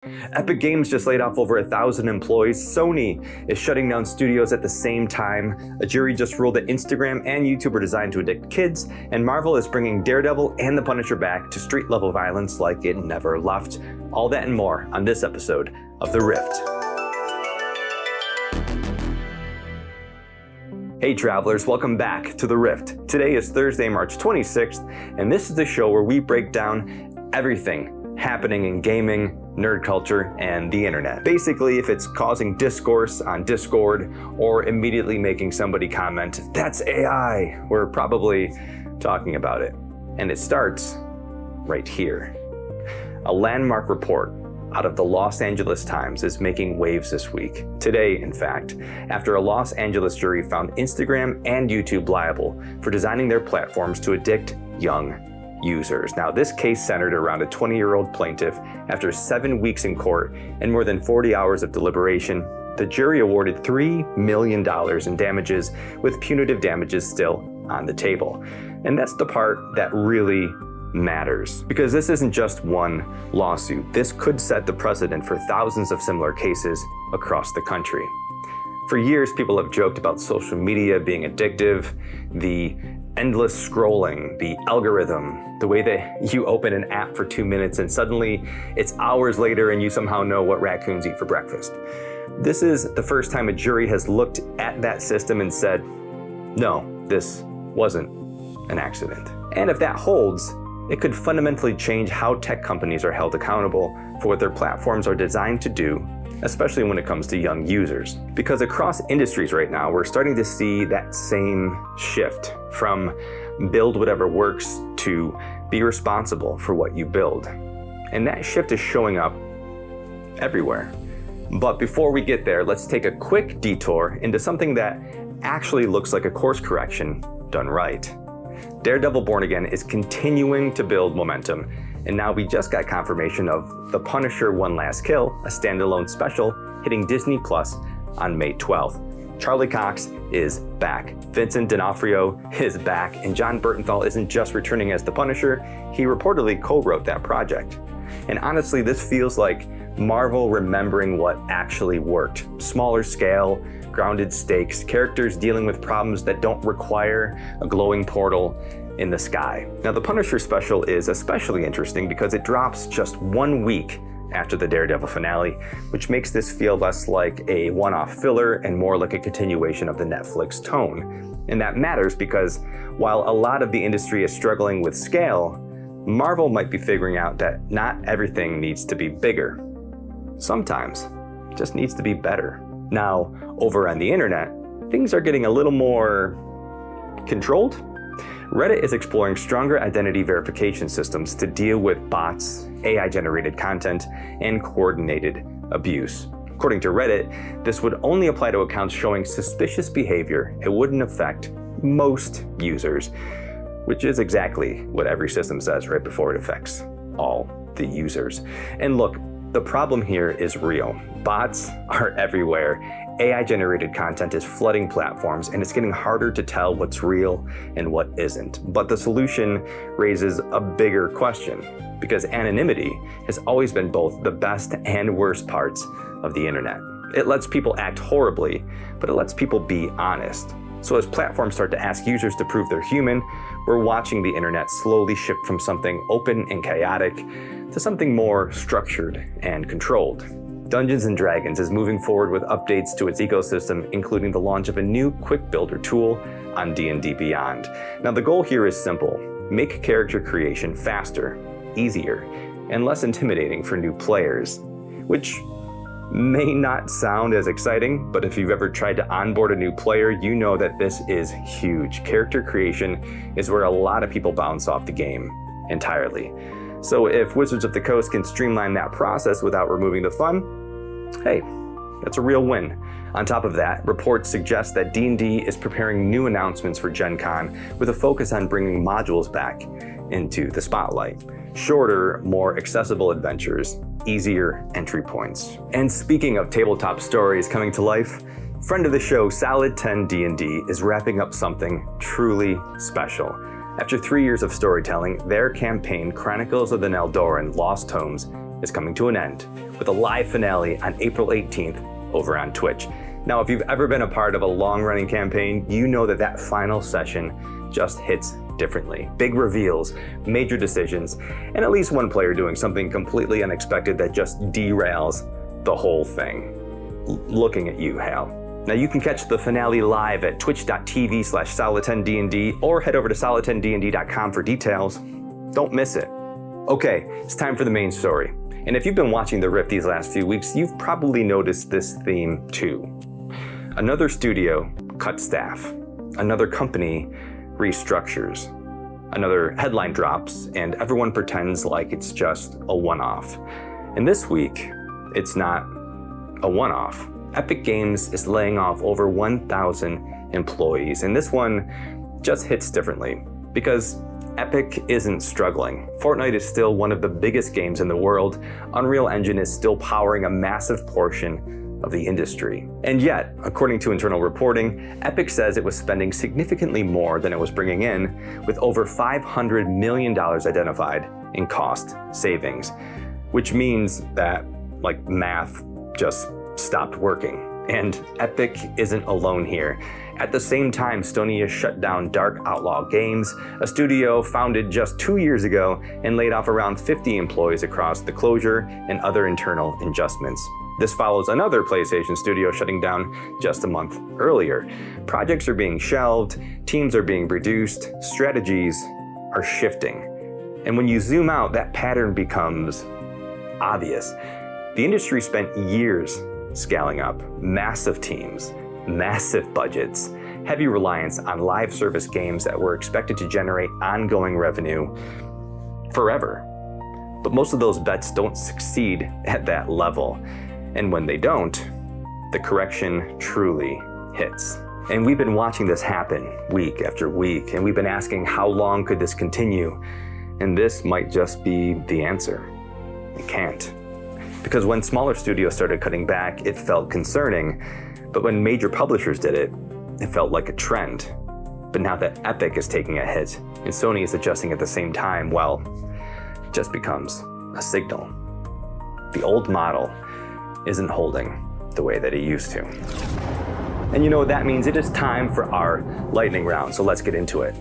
Epic Games just laid off over 1,000 employees. Sony is shutting down studios at the same time. A jury just ruled that Instagram and YouTube are designed to addict kids. And Marvel is bringing Daredevil and The Punisher back to street-level violence like it never left. All that and more on this episode of The Rift. Hey travelers, welcome back to The Rift. Today is Thursday, March 26th, and this is the show where we break down everything happening in gaming, nerd culture, and the internet. Basically, if it's causing discourse on Discord or immediately making somebody comment, "That's AI," we're probably talking about it. And it starts right here. A landmark report out of the Los Angeles Times is making waves this week. Today, in fact, after a Los Angeles jury found Instagram and YouTube liable for designing their platforms to addict young users. Now, this case centered around a 20-year-old plaintiff. After 7 weeks in court and more than 40 hours of deliberation, the jury awarded $3 million in damages, with punitive damages still on the table. And that's the part that really matters, because this isn't just one lawsuit. This could set the precedent for thousands of similar cases across the country. For years, people have joked about social media being addictive, the endless scrolling, the algorithm, the way that you open an app for 2 minutes and suddenly it's hours later and you somehow know what raccoons eat for breakfast. This is the first time a jury has looked at that system and said, no, this wasn't an accident. And if that holds, it could fundamentally change how tech companies are held accountable for what their platforms are designed to do, especially when it comes to young users. Because across industries right now, we're starting to see that same shift from build whatever works to be responsible for what you build. And that shift is showing up everywhere. But before we get there, let's take a quick detour into something that actually looks like a course correction done right. Daredevil Born Again is continuing to build momentum, and now we just got confirmation of The Punisher One Last Kill, a standalone special hitting Disney Plus on May 12th. Charlie Cox is back, Vincent D'Onofrio is back, and Jon Bernthal isn't just returning as The Punisher, he reportedly co-wrote that project. And honestly, this feels like Marvel remembering what actually worked. Smaller scale, grounded stakes, characters dealing with problems that don't require a glowing portal in the sky. Now, the Punisher special is especially interesting because it drops just 1 week after the Daredevil finale, which makes this feel less like a one-off filler and more like a continuation of the Netflix tone. And that matters because while a lot of the industry is struggling with scale, Marvel might be figuring out that not everything needs to be bigger. Sometimes it just needs to be better. Now, over on the internet, things are getting a little more controlled. Reddit is exploring stronger identity verification systems to deal with bots, AI-generated content, and coordinated abuse. According to Reddit, this would only apply to accounts showing suspicious behavior. It wouldn't affect most users, which is exactly what every system says right before it affects all the users. And look, the problem here is real. Bots are everywhere. AI-generated content is flooding platforms, and it's getting harder to tell what's real and what isn't. But the solution raises a bigger question, because anonymity has always been both the best and worst parts of the internet. It lets people act horribly, but it lets people be honest. So as platforms start to ask users to prove they're human, we're watching the internet slowly shift from something open and chaotic to something more structured and controlled. Dungeons & Dragons is moving forward with updates to its ecosystem, including the launch of a new quick builder tool on D&D Beyond. Now, the goal here is simple: make character creation faster, easier, and less intimidating for new players, which may not sound as exciting, but if you've ever tried to onboard a new player, you know that this is huge. Character creation is where a lot of people bounce off the game entirely. So if Wizards of the Coast can streamline that process without removing the fun, hey, that's a real win. On top of that, reports suggest that D&D is preparing new announcements for Gen Con with a focus on bringing modules back into the spotlight. Shorter, more accessible adventures, easier entry points. And speaking of tabletop stories coming to life, friend of the show, Solid10D&D, is wrapping up something truly special. After 3 years of storytelling, their campaign, Chronicles of the Neldoran Lost Tomes, is coming to an end with a live finale on April 18th over on Twitch. Now, if you've ever been a part of a long-running campaign, you know that that final session just hits differently. Big reveals, major decisions, and at least one player doing something completely unexpected that just derails the whole thing. Looking at you, Hal. Now you can catch the finale live at twitch.tv/Solid10D&D or head over to Solid10D&D.com for details. Don't miss it. Okay, it's time for the main story. And if you've been watching The Rift these last few weeks, you've probably noticed this theme too. Another studio cuts staff. Another company restructures. Another headline drops, and everyone pretends like it's just a one-off. And this week, it's not a one-off. Epic Games is laying off over 1,000 employees, and this one just hits differently because Epic isn't struggling. Fortnite is still one of the biggest games in the world. Unreal Engine is still powering a massive portion of the industry. And yet, according to internal reporting, Epic says it was spending significantly more than it was bringing in, with over $500 million identified in cost savings, which means that, like, math just stopped working. And Epic isn't alone here. At the same time, Sony has shut down Dark Outlaw Games, a studio founded just 2 years ago and laid off around 50 employees across the closure and other internal adjustments. This follows another PlayStation studio shutting down just a month earlier. Projects are being shelved, teams are being reduced, strategies are shifting. And when you zoom out, that pattern becomes obvious. The industry spent years scaling up, massive teams, massive budgets, heavy reliance on live service games that were expected to generate ongoing revenue forever. But most of those bets don't succeed at that level. And when they don't, the correction truly hits. And we've been watching this happen week after week, and we've been asking how long could this continue? And this might just be the answer. It can't. Because when smaller studios started cutting back, it felt concerning. But when major publishers did it, it felt like a trend. But now that Epic is taking a hit and Sony is adjusting at the same time, well, it just becomes a signal. The old model isn't holding the way that it used to. And you know what that means? It is time for our lightning round, so let's get into it.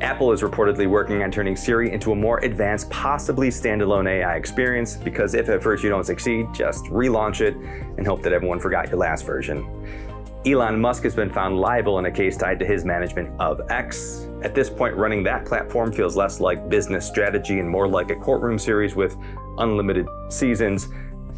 Apple is reportedly working on turning Siri into a more advanced, possibly standalone AI experience, because if at first you don't succeed, just relaunch it and hope that everyone forgot your last version. Elon Musk has been found liable in a case tied to his management of X. At this point, running that platform feels less like business strategy and more like a courtroom series with unlimited seasons.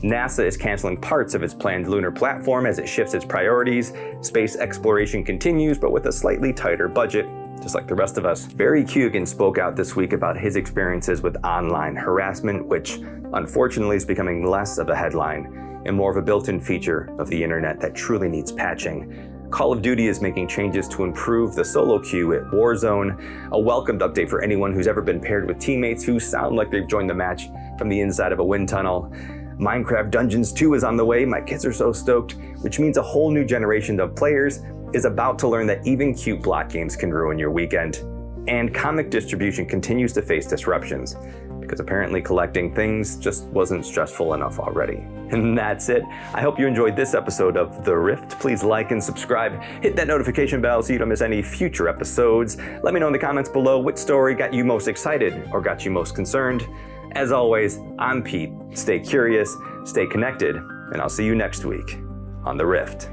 NASA is canceling parts of its planned lunar platform as it shifts its priorities. Space exploration continues, but with a slightly tighter budget, just like the rest of us. Barry Keoghan spoke out this week about his experiences with online harassment, which unfortunately is becoming less of a headline and more of a built-in feature of the internet that truly needs patching. Call of Duty is making changes to improve the solo queue at Warzone, a welcomed update for anyone who's ever been paired with teammates who sound like they've joined the match from the inside of a wind tunnel. Minecraft Dungeons 2 is on the way, my kids are so stoked, which means a whole new generation of players is about to learn that even cute block games can ruin your weekend. And comic distribution continues to face disruptions, because apparently collecting things just wasn't stressful enough already. And that's it. I hope you enjoyed this episode of The Rift. Please like and subscribe. Hit that notification bell so you don't miss any future episodes. Let me know in the comments below which story got you most excited or got you most concerned. As always, I'm Pete. Stay curious, stay connected, and I'll see you next week on The Rift.